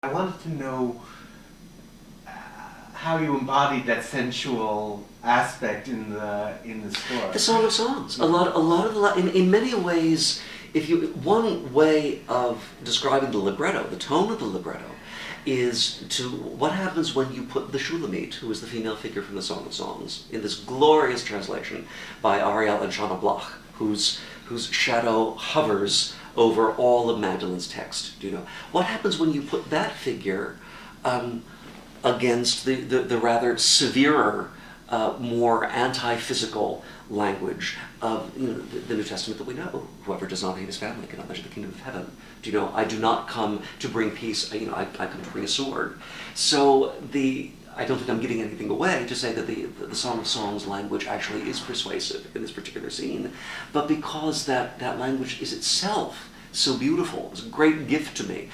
I wanted to know how you embodied that sensual aspect in the score. The Song of Songs. In many ways, one way of describing the libretto, the tone of the libretto, is to what happens when you put the Shulamite, who is the female figure from the Song of Songs, in this glorious translation by Ariel and Chana Bloch, whose shadow hovers over all of Magdalene's text. Do you know what happens when you put that figure against the rather severer, more anti-physical language of the New Testament that we know? Whoever does not hate his family cannot enter the kingdom of heaven. Do you know? I do not come to bring peace. I come to bring a sword. So I don't think I'm giving anything away to say that the Song of Songs language actually is persuasive in this particular scene, but because that language is itself so beautiful, it's a great gift to me.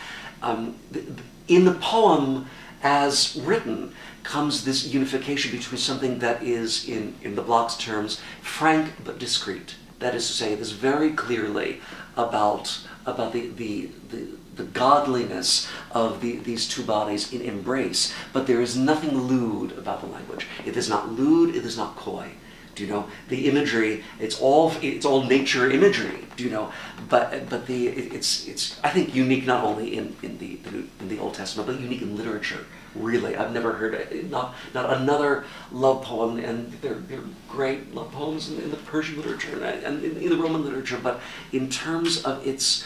In the poem, as written, comes this unification between something that is, in the Bloch's terms, frank but discreet. That is to say, it is very clearly about the godliness of these two bodies in embrace, but there is nothing lewd about the language. It is not lewd, it is not coy. Do you know? The imagery, it's all nature imagery, do you know? But it's I think unique not only in the Old Testament, but unique in literature. Really, I've never heard not another love poem, and they're great love poems in the Persian literature and in the Roman literature, but in terms of its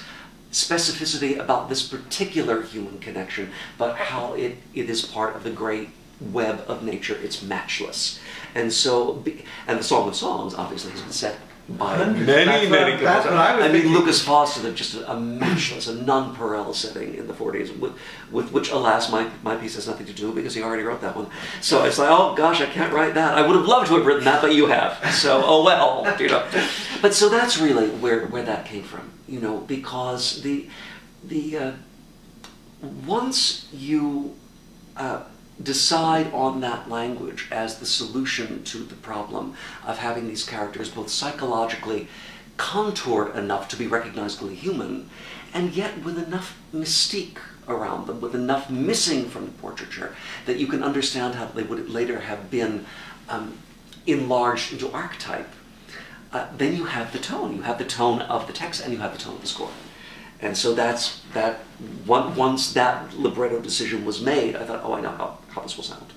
specificity about this particular human connection, but how it is part of the great web of nature, it's matchless. And so, and the Song of Songs obviously has been set by many composers. I mean, Lucas Foster did just a matchless, a nonpareil setting in the 40s, with which, alas, my piece has nothing to do because he already wrote that one. So it's like, oh gosh, I can't write that. I would have loved to have written that, but you have. So, oh well, you know. But so that's really where that came from, you know, because once you decide on that language as the solution to the problem of having these characters both psychologically contoured enough to be recognizably human, and yet with enough mystique around them, with enough missing from the portraiture, that you can understand how they would later have been enlarged into archetype, then you have the tone. You have the tone of the text and you have the tone of the score. And so once that libretto decision was made, I thought, oh, I know how this will sound.